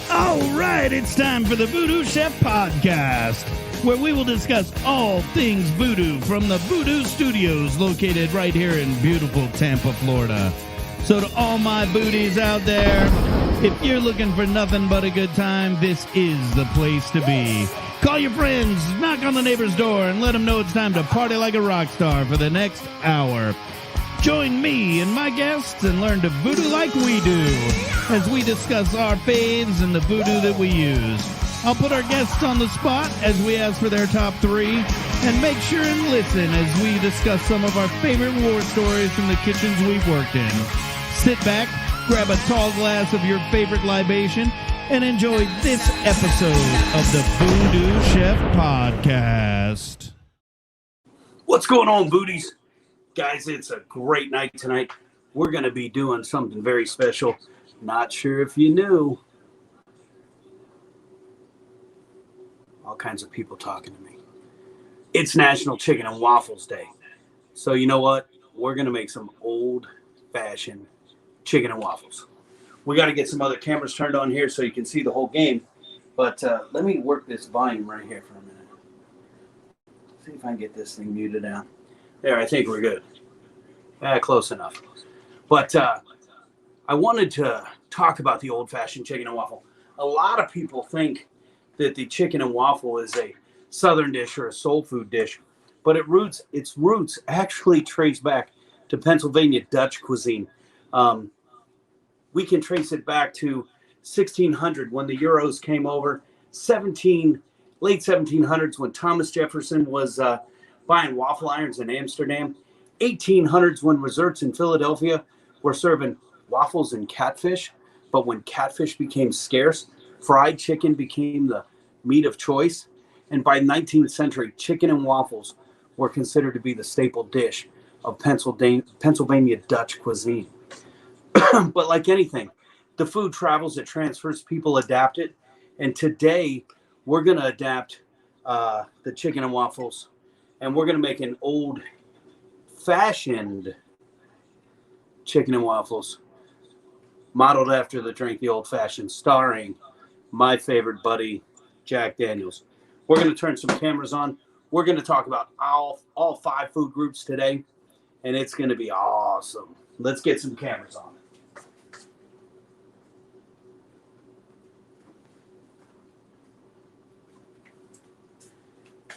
All right, it's time for the VooDoo Chef podcast, where we will discuss all things voodoo from the VooDoo Studios located right here in beautiful Tampa, Florida. So to all my booties out there, if you're looking for nothing but a good time, this is the place to be. Call your friends, knock on the neighbor's door, and let them know it's time to party like a rock star for the next hour. Join me and my guests and learn to voodoo like we do as we discuss our faves and the voodoo that we use. I'll put our guests on the spot as we ask for their top 3, and make sure and listen as we discuss some of our favorite war stories from the kitchens we've worked in. Sit back, grab a tall glass of your favorite libation, and enjoy this episode of the VooDoo Chef podcast. What's going on, Voodies? Guys, it's a great night tonight. We're going to be doing something very special. Not sure if you knew. All kinds of people talking to me. It's National Chicken and Waffles Day. So you know what? We're going to make some old-fashioned chicken and waffles. We got to get some other cameras turned on here so you can see the whole game. But let me work this volume right here for a minute. See if I can get this thing muted down. There, I think we're good. Close enough. But I wanted to talk about the old-fashioned chicken and waffle. A lot of people think that the chicken and waffle is a southern dish or a soul food dish, but its roots actually trace back to Pennsylvania Dutch cuisine. We can trace it back to 1600 when the Euros came over, late 1700s when Thomas Jefferson was buying waffle irons in Amsterdam, 1800s when desserts in Philadelphia were serving waffles and catfish, but when catfish became scarce, fried chicken became the meat of choice, and by 19th century, chicken and waffles were considered to be the staple dish of Pennsylvania Dutch cuisine. But like anything, the food travels, it transfers, people adapt it, and today we're going to adapt the chicken and waffles, and we're going to make an old-fashioned chicken and waffles modeled after the drink, the old-fashioned, starring my favorite buddy, Jack Daniels. We're going to turn some cameras on. We're going to talk about all 5 food groups today, and it's going to be awesome. Let's get some cameras on.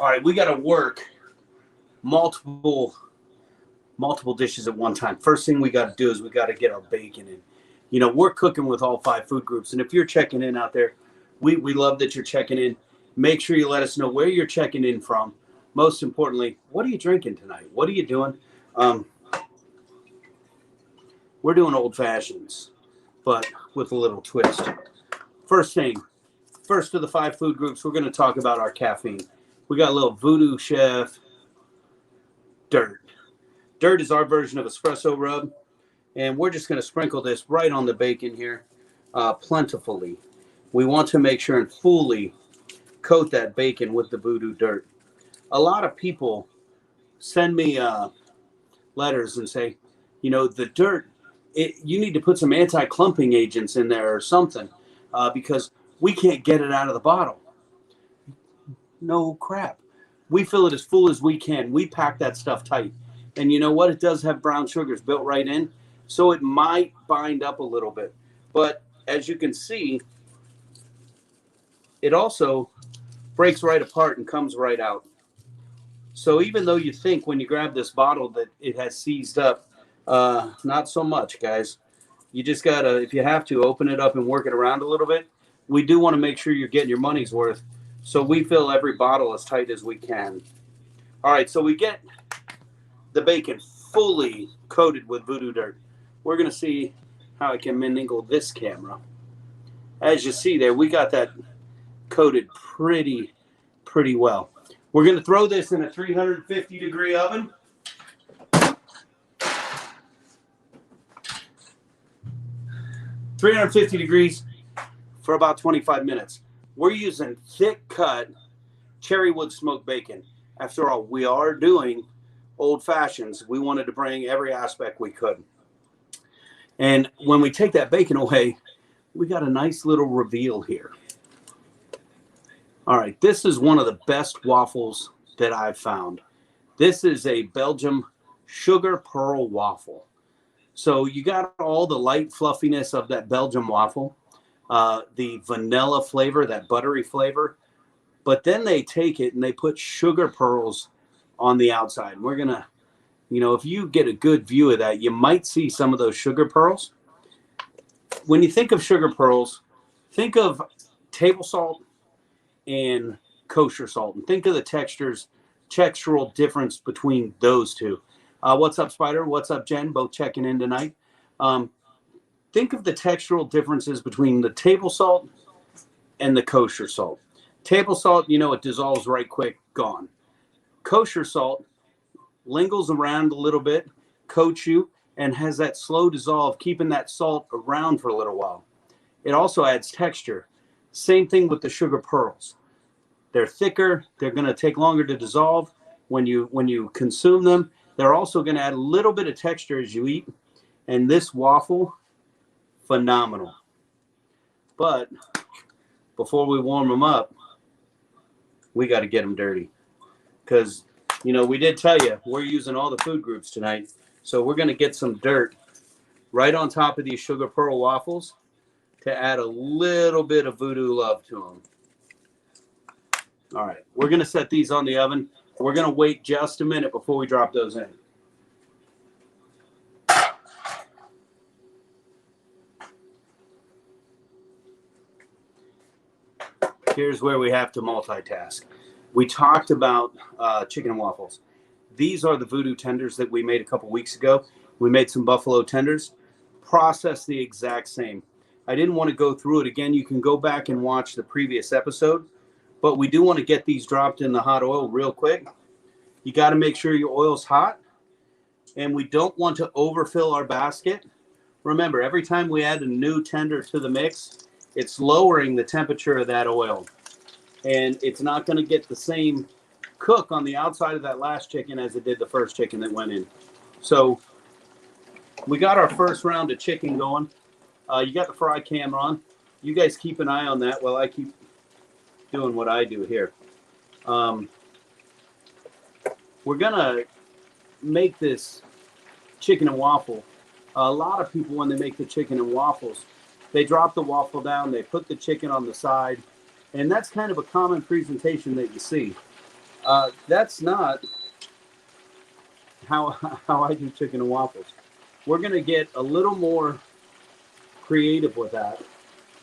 All right, we got to work multiple dishes at one time. First thing we got to do is we got to get our bacon in. You know, we're cooking with all 5 food groups, and if you're checking in out there, we love that you're checking in. Make sure you let us know where you're checking in from. Most importantly, what are you drinking tonight? What are you doing? We're doing old fashions, but with a little twist. First of the 5 food groups, we're going to talk about our caffeine. We got a little VooDoo Chef Dirt. Dirt is our version of espresso rub, and we're just going to sprinkle this right on the bacon here, plentifully. We want to make sure and fully coat that bacon with the VooDoo Dirt. A lot of people send me letters and say, you know, the dirt, you need to put some anti-clumping agents in there or something because we can't get it out of the bottle. No crap. We fill it as full as we can. We pack that stuff tight. And you know what? It does have brown sugars built right in, so it might bind up a little bit. But as you can see, it also breaks right apart and comes right out. So even though you think when you grab this bottle that it has seized up, not so much, guys. You just got to, if you have to, open it up and work it around a little bit. We do want to make sure you're getting your money's worth. So we fill every bottle as tight as we can. All right, so we get the bacon fully coated with VooDoo Dirt. We're going to see how I can mingle this camera. As you see there, we got that coated pretty well. We're going to throw this in a 350-degree oven. 350 degrees for about 25 minutes. We're using thick cut cherry wood smoked bacon. After all, we are doing old fashions. We wanted to bring every aspect we could. And when we take that bacon away, we got a nice little reveal here. All right, this is one of the best waffles that I've found. This is a Belgium sugar pearl waffle. So you got all the light fluffiness of that Belgium waffle, the vanilla flavor, that buttery flavor, but then they take it and they put sugar pearls on the outside. We're gonna, if you get a good view of that, you might see some of those sugar pearls. When you think of sugar pearls, think of table salt and kosher salt, and think of the textural difference between those two. What's up, Spider? What's up, Jen? Both checking in tonight. Think of the textural differences between the table salt and the kosher salt. Table salt, it dissolves right quick, gone. Kosher salt lingers around a little bit, coats you, and has that slow dissolve, keeping that salt around for a little while. It also adds texture. Same thing with the sugar pearls. They're thicker. They're going to take longer to dissolve when you consume them. They're also going to add a little bit of texture as you eat. And this waffle, phenomenal. But before we warm them up, we got to get them dirty. Because, we did tell you, we're using all the food groups tonight. So we're going to get some dirt right on top of these sugar pearl waffles to add a little bit of VooDoo love to them. All right, we're going to set these on the oven. We're going to wait just a minute before we drop those in. Here's where we have to multitask. We talked about chicken and waffles. These are the VooDoo tenders that we made a couple weeks ago. We made some buffalo tenders. Process the exact same. I didn't want to go through it again. You can go back and watch the previous episode. But we do want to get these dropped in the hot oil real quick. You got to make sure your oil's hot. And we don't want to overfill our basket. Remember, every time we add a new tender to the mix, it's lowering the temperature of that oil. And it's not going to get the same cook on the outside of that last chicken as it did the first chicken that went in. So we got our first round of chicken going. You got the fry camera on. You guys keep an eye on that while I keep doing what I do here. We're gonna make this chicken and waffle. A lot of people, when they make the chicken and waffles, they drop the waffle down, they put the chicken on the side, and that's kind of a common presentation that you see. That's not how I do chicken and waffles. We're gonna get a little more creative with that.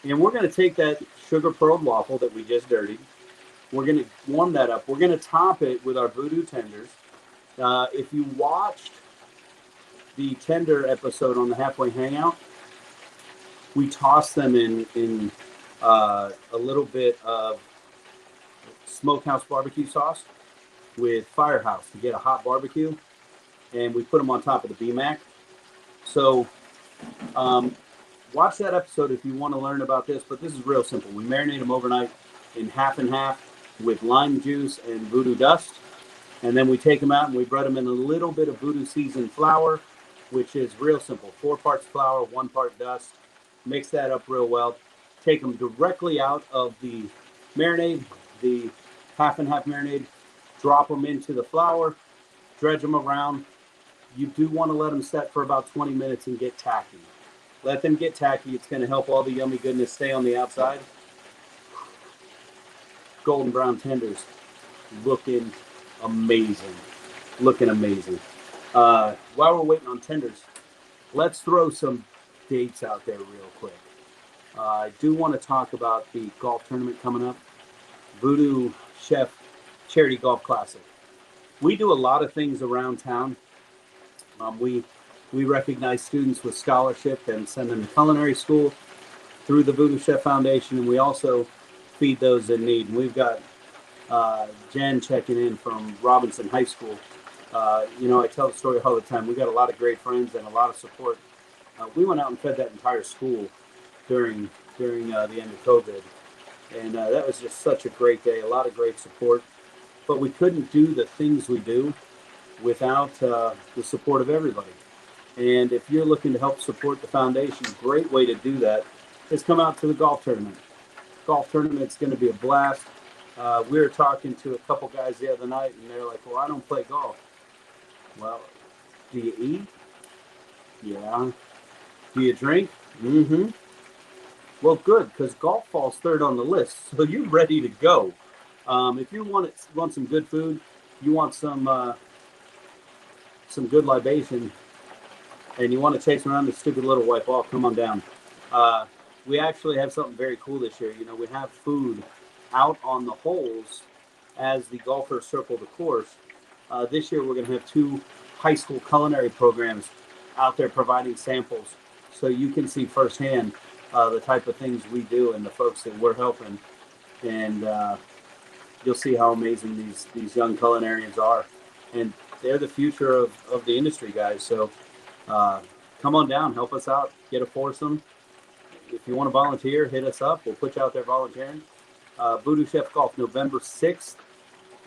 And we're going to take that sugar pearled waffle that we just dirtied. We're going to warm that up. We're going to top it with our VooDoo tenders. If you watched the tender episode on the Halfway Hangout, we tossed them in a little bit of smokehouse barbecue sauce with Firehouse to get a hot barbecue. And we put them on top of the BMAC. So, watch that episode if you want to learn about this, but this is real simple. We marinate them overnight in half and half with lime juice and VooDoo dust. And then we take them out and we bread them in a little bit of VooDoo seasoned flour, which is real simple. 4 parts flour, 1 part dust. Mix that up real well. Take them directly out of the marinade, the half and half marinade. Drop them into the flour. Dredge them around. You do want to let them set for about 20 minutes and get tacky. Let them get tacky. It's going to help all the yummy goodness stay on the outside. Golden brown tenders. Looking amazing. Looking amazing. While we're waiting on tenders, let's throw some dates out there real quick. I do want to talk about the golf tournament coming up. VooDoo Chef Charity Golf Classic. We do a lot of things around town. We recognize students with scholarship and send them to culinary school through the VooDoo Chef Foundation, and we also feed those in need. And we've got Jen checking in from Robinson High School. I tell the story all the time. We got a lot of great friends and a lot of support. We went out and fed that entire school during the end of COVID, and that was just such a great day. A lot of great support. but we couldn't do the things we do without the support of everybody. And if you're looking to help support the foundation, a great way to do that is come out to the golf tournament. Golf tournament's going to be a blast. We were talking to a couple guys the other night, and they're like, well, I don't play golf. Well, do you eat? Yeah. Do you drink? Mm-hmm. Well, good, because golf falls third on the list, so you're ready to go. If you want some good food, you want some good libation, and you want to chase around the stupid little white ball, come on down. We actually have something very cool this year. You know, we have food out on the holes as the golfers circle the course. This year, we're going to have 2 high school culinary programs out there providing samples, so you can see firsthand the type of things we do and the folks that we're helping, and you'll see how amazing these young culinarians are, and they're the future of the industry, guys. So come on down, help us out, get a foursome. If you want to volunteer, hit us up. We'll put you out there volunteering. VooDoo Chef Golf, November 6th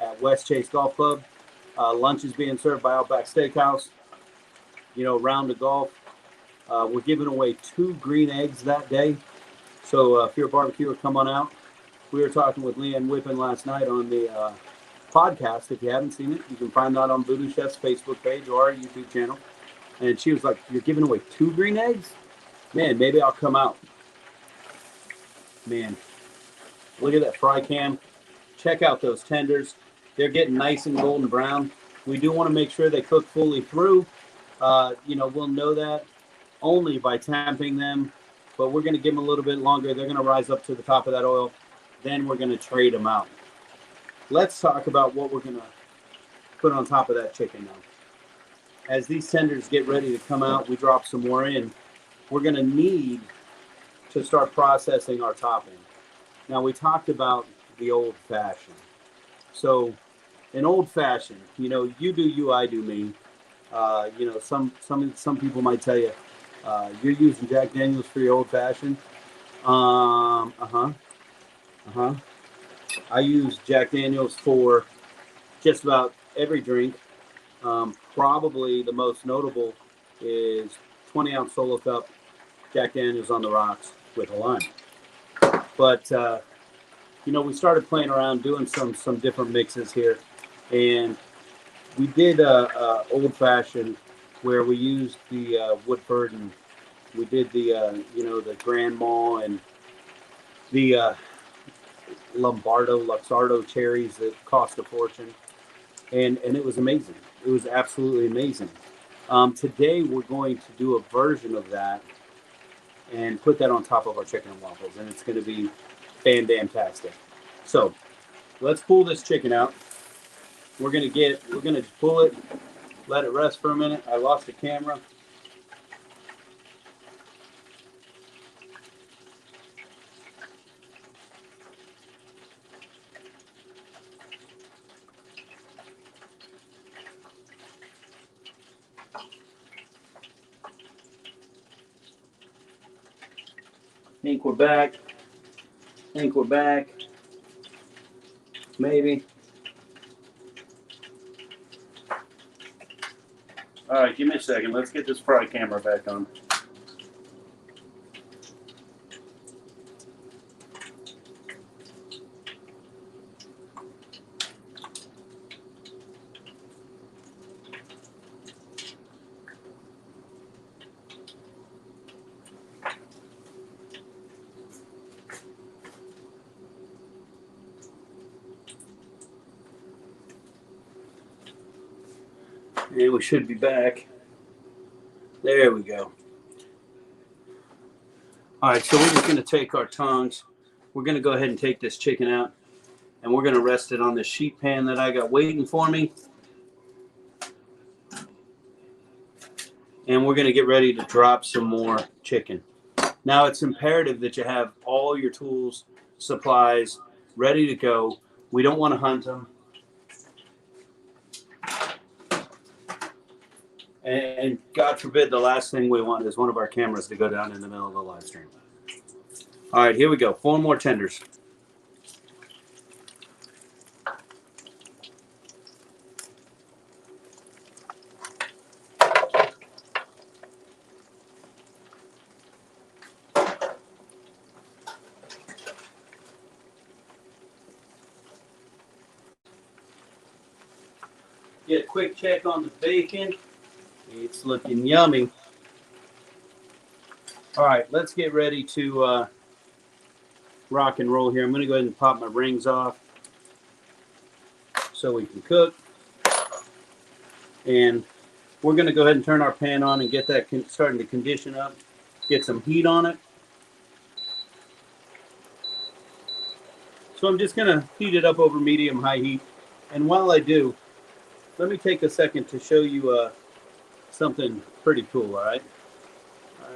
at West Chase Golf Club. Lunch is being served by Outback Steakhouse. You know, round of golf. We're giving away 2 green eggs that day. So if you're a barbecuer, come on out. We were talking with Leanne Whippen last night on the podcast. If you haven't seen it, you can find that on VooDoo Chef's Facebook page or our YouTube channel. And she was like, you're giving away 2 green eggs? Man, maybe I'll come out. Man, look at that fry cam. Check out those tenders. They're getting nice and golden brown. We do want to make sure they cook fully through. You know, we'll know that only by tamping them, but we're going to give them a little bit longer. They're going to rise up to the top of that oil. Then we're going to trade them out. Let's talk about what we're going to put on top of that chicken now. As these tenders get ready to come out, we drop some more in. We're going to need to start processing our topping. Now, we talked about the old fashioned. So an old fashioned, you know, you do you, I do me. You know, some people might tell you, you're using Jack Daniels for your old fashioned. I use Jack Daniels for just about every drink. Probably the most notable is 20-ounce solo cup Jack Daniels on the rocks with a lime. But you know, we started playing around doing some different mixes here, and we did old fashioned where we used the Woodford, and we did the you know, the Grand Mall and the Luxardo cherries that cost a fortune, and it was amazing. It was absolutely amazing. Today we're going to do a version of that and put that on top of our chicken and waffles, and it's going to be fantastic. So let's pull this chicken out. We're going to pull it, let it rest for a minute. I lost the camera. Think we're back. Maybe. All right, give me a second. Let's get this fry camera back on. And we should be back. There we go. All right, so we're just going to take our tongs. We're going to go ahead and take this chicken out, and we're going to rest it on this sheet pan that I got waiting for me. And we're going to get ready to drop some more chicken. Now, it's imperative that you have all your tools, supplies ready to go. We don't want to hunt them. And God forbid, the last thing we want is one of our cameras to go down in the middle of the live stream. All right, here we go. 4 more tenders. Get a quick check on the bacon. It's looking yummy. All right, let's get ready to rock and roll here. I'm going to go ahead and pop my rings off so we can cook. And we're going to go ahead and turn our pan on and get that starting to condition up. Get some heat on it. So I'm just going to heat it up over medium-high heat. And while I do, let me take a second to show you something pretty cool, all right?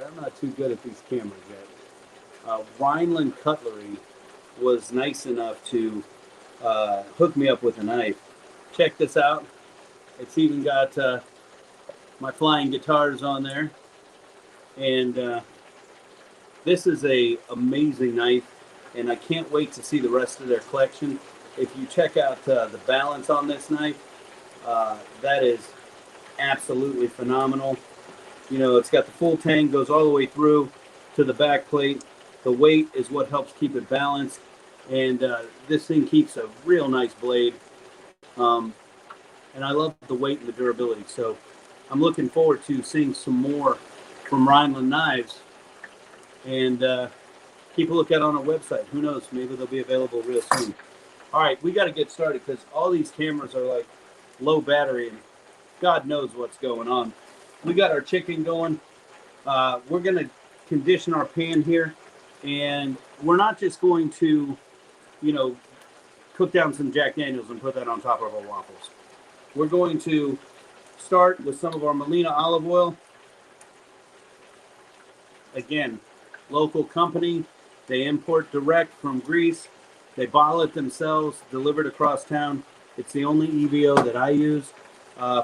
I'm not too good at these cameras yet. Rhineland Cutlery was nice enough to hook me up with a knife. Check this out. It's even got my flying guitars on there. And this is a amazing knife, and I can't wait to see the rest of their collection. If you check out the balance on this knife, that is absolutely phenomenal. You know, it's got the full tang, goes all the way through to the back plate. The weight is what helps keep it balanced. And this thing keeps a real nice blade. And I love the weight and the durability. So I'm looking forward to seeing some more from Rhineland Knives. And keep a look out on our website. Who knows? Maybe they'll be available real soon. All right, we got to get started because all these cameras are like low battery and God knows what's going on. We got our chicken going. We're going to condition our pan here. And we're not just going to, you know, cook down some Jack Daniels and put that on top of our waffles. We're going to start with some of our Molina olive oil. Again, local company. They import direct from Greece. They bottle it themselves, delivered across town. It's the only EVO that I use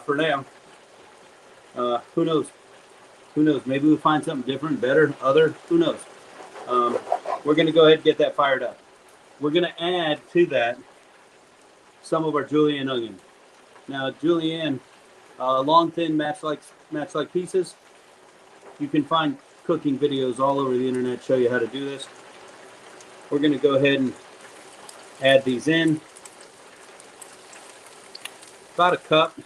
for now. Who knows? Who knows? Maybe we'll find something different, better, other. Who knows? We're going to go ahead and get that fired up. We're going to add to that some of our julienne onion. Now, julienne, long, thin, match-like pieces. You can find cooking videos all over the internet show you how to do this. We're going to go ahead and add these in. About a cup.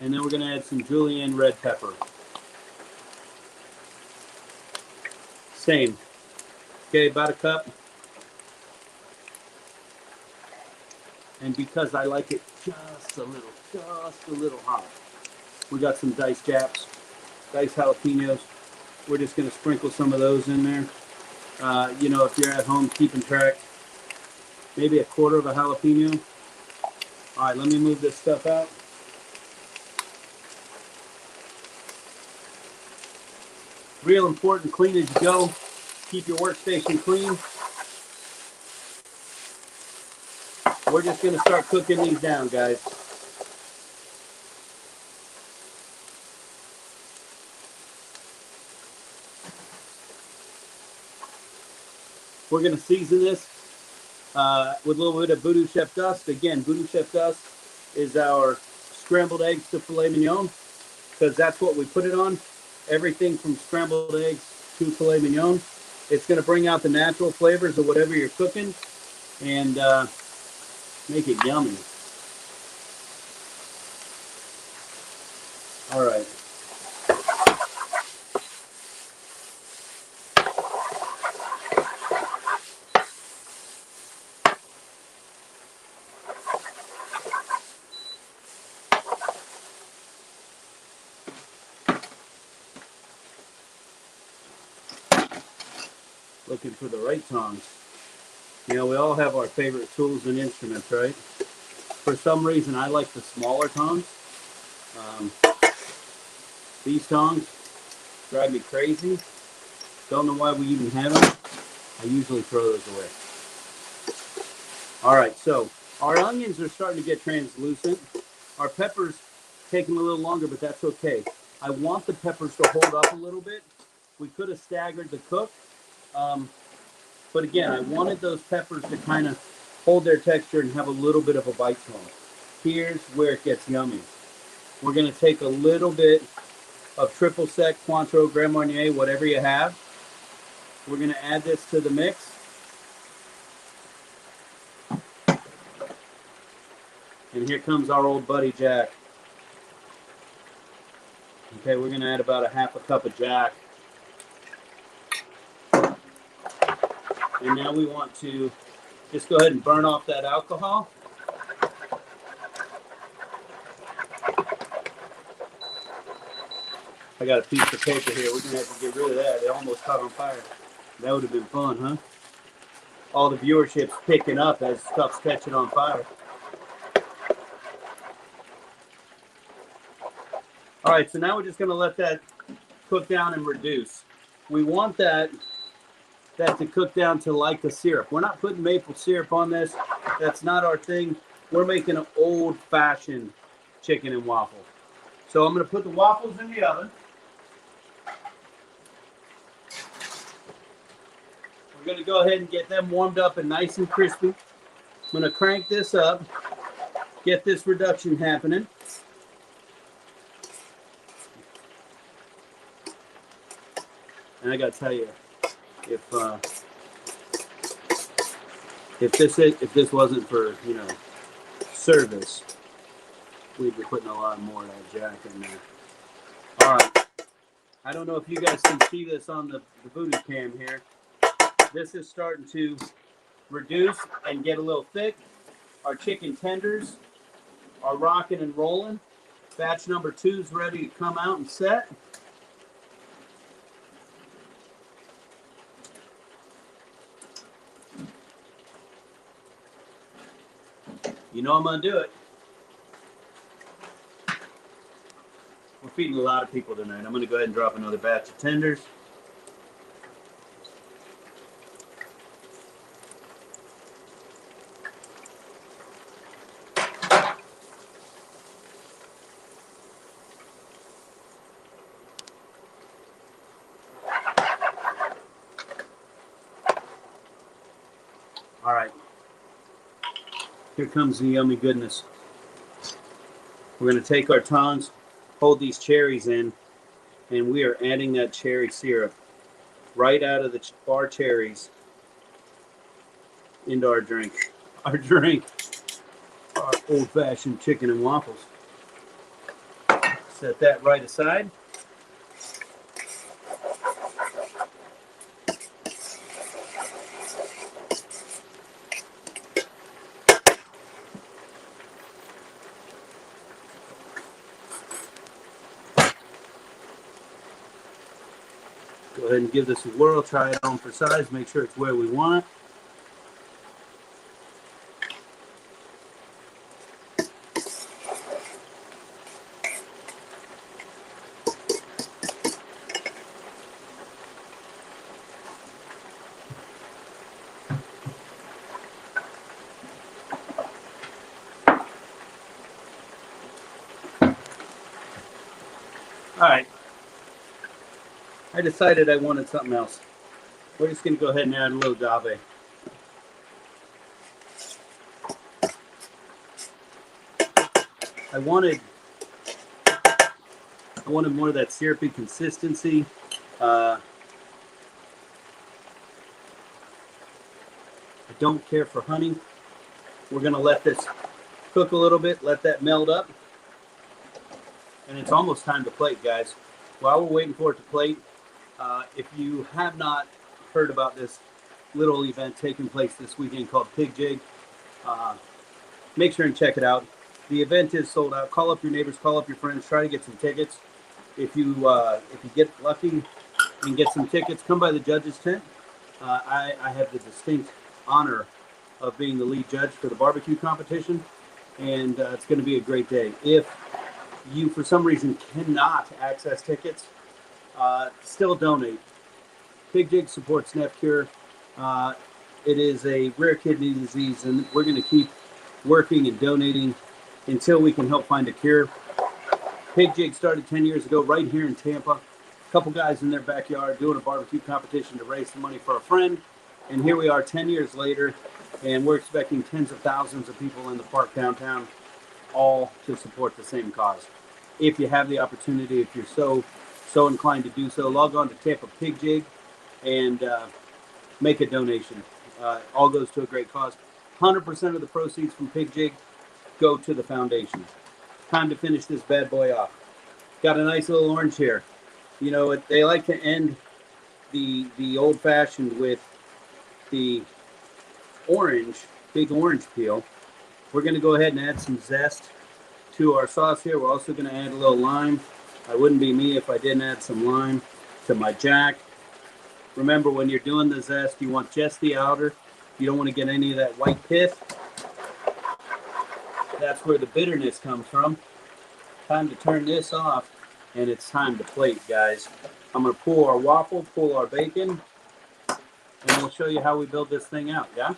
And then we're going to add some julienne red pepper. Same. Okay, about a cup. And because I like it just a little hot, we got some diced gaps, diced jalapenos. We're just going to sprinkle some of those in there. You know, if you're at home keeping track, maybe a quarter of a jalapeno. All right, let me move this stuff out. Real important, clean as you go. Keep your workstation clean. We're just going to start cooking these down, guys. We're going to season this with a little bit of VooDoo Chef dust. Again, VooDoo Chef dust is our scrambled eggs to filet mignon because that's what we put it on. Everything from scrambled eggs to filet mignon. It's going to bring out the natural flavors of whatever you're cooking and make it yummy. All right. Looking for the right tongs. You know, we all have our favorite tools and instruments, right? For some reason, I like the smaller tongs. These tongs drive me crazy. Don't know why we even have them. I usually throw those away. All right, so our onions are starting to get translucent. Our peppers take them a little longer, but that's okay. I want the peppers to hold up a little bit. We could have staggered the cook. But again, I wanted those peppers to kind of hold their texture and have a little bit of a bite to them. Here's where it gets yummy. We're going to take a little bit of triple sec, Cointreau, Grand Marnier, whatever you have. We're going to add this to the mix. And here comes our old buddy Jack. Okay, we're going to add about a half a cup of Jack. And now we want to just go ahead and burn off that alcohol. I got a piece of paper here. We're going to have to get rid of that. It almost caught on fire. That would have been fun, huh? All the viewership's picking up as stuff's catching on fire. All right, so now we're just going to let that cook down and reduce. We want that to cook down to like the syrup. We're not putting maple syrup on this. That's not our thing. We're making an old-fashioned chicken and waffle. So I'm going to put the waffles in the oven. We're going to go ahead and get them warmed up and nice and crispy. I'm going to crank this up, get this reduction happening. And I got to tell you, if this wasn't for, you know, service, we'd be putting a lot more of that Jack in there. All right. I don't know if you guys can see this on the VooDoo cam here. This is starting to reduce and get a little thick. Our chicken tenders are rocking and rolling. Batch number 2 is ready to come out and set. You know I'm going to do it. We're feeding a lot of people tonight. I'm going to go ahead and drop another batch of tenders. All right. Here comes the yummy goodness. We're going to take our tongs, hold these cherries in, and we are adding that cherry syrup right out of the bar cherries into our drink. Our old-fashioned chicken and waffles. Set that right aside. Go ahead and give this a whirl, try it on for size, make sure it's where we want it. All right. I decided I wanted something else. We're just going to go ahead and add a little agave. I wanted more of that syrupy consistency. I don't care for honey. We're going to let this cook a little bit, let that melt up. And it's almost time to plate, guys. While we're waiting for it to plate, if you have not heard about this little event taking place this weekend called Pig Jig, make sure and check it out. The event is sold out. Call up your neighbors, call up your friends, try to get some tickets. If you get lucky and get some tickets, come by the judges tent. I have the distinct honor of being the lead judge for the barbecue competition, and it's going to be a great day. If you, for some reason, cannot access tickets, still donate. Pig Jig supports NEPCure. It is a rare kidney disease, and we're going to keep working and donating until we can help find a cure. Pig Jig started 10 years ago right here in Tampa. A couple guys in their backyard doing a barbecue competition to raise some money for a friend. And here we are 10 years later, and we're expecting tens of thousands of people in the park downtown, all to support the same cause. If you have the opportunity, if you're so inclined to do so, log on to Tampa Pig Jig and make a donation. All goes to a great cause. 100% of the proceeds from Pig Jig go to the foundation. Time to finish this bad boy off. Got a nice little orange here. You know, they like to end the old-fashioned with the orange, big orange peel. We're going to go ahead and add some zest to our sauce here. We're also going to add a little lime. I wouldn't be me if I didn't add some lime to my jack. Remember, when you're doing the zest, you want just the outer. You don't want to get any of that white pith. That's where the bitterness comes from. Time to turn this off, and it's time to plate, guys. I'm going to pull our waffle, pull our bacon, and we'll show you how we build this thing out, yeah?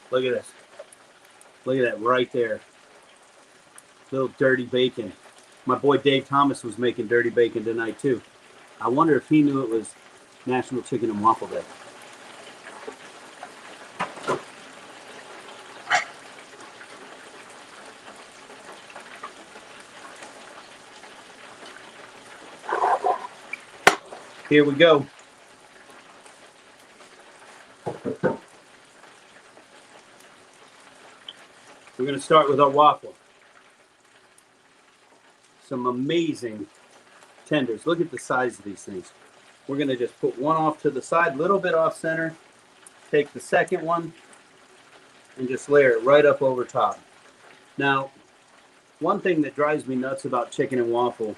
Look at this. Look at that right there. Little dirty bacon. My boy Dave Thomas was making dirty bacon tonight too. I wonder if he knew it was National Chicken and Waffle Day. Here we go. We're going to start with our waffle. Some amazing tenders. Look at the size of these things. We're going to just put one off to the side, a little bit off center. Take the second one and just layer it right up over top. Now, one thing that drives me nuts about chicken and waffle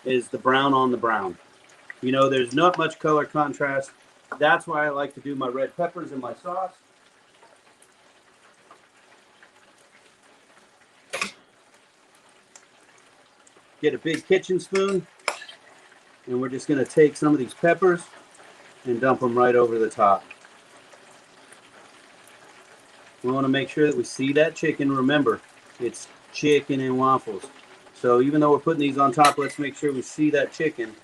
is the brown on the brown. You know, there's not much color contrast. That's why I like to do my red peppers in my sauce. Get a big kitchen spoon, and we're just going to take some of these peppers and dump them right over the top. We want to make sure that we see that chicken. Remember, it's chicken and waffles. So even though we're putting these on top, let's make sure we see that chicken.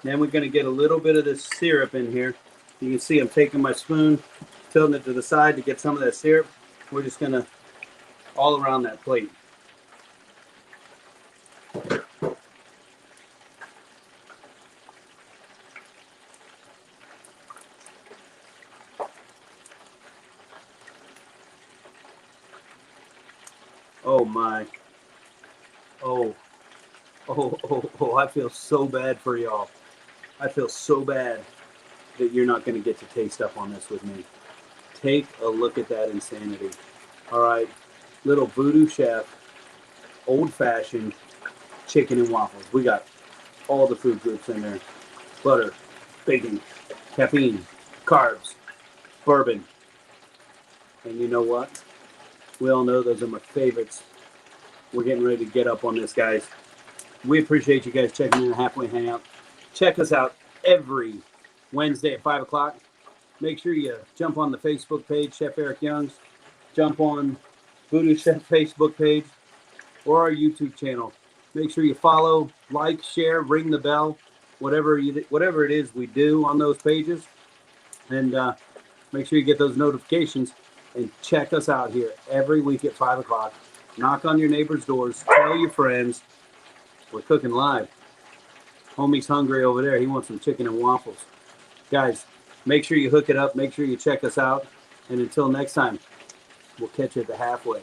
Then we're going to get a little bit of this syrup in here. You can see I'm taking my spoon, tilting it to the side to get some of that syrup. We're just going to all around that plate. Oh my. Oh, I feel so bad for y'all. I feel so bad that you're not going to get to taste up on this with me. Take a look at that insanity. All right, little VooDoo Chef, old-fashioned chicken and waffles. We got all the food groups in there. Butter, bacon, caffeine, carbs, bourbon. And you know what? We all know those are my favorites. We're getting ready to get up on this, guys. We appreciate you guys checking in the Halfway Hangout. Check us out every Wednesday at 5 o'clock. Make sure you jump on the Facebook page, Chef Erik Youngs. Jump on VooDoo Chef Facebook page or our YouTube channel. Make sure you follow, like, share, ring the bell, whatever it is we do on those pages. And make sure you get those notifications. And check us out here every week at 5 o'clock. Knock on your neighbor's doors. Tell your friends. We're cooking live. Homie's hungry over there. He wants some chicken and waffles. Guys, make sure you hook it up. Make sure you check us out. And until next time, we'll catch you at the halfway.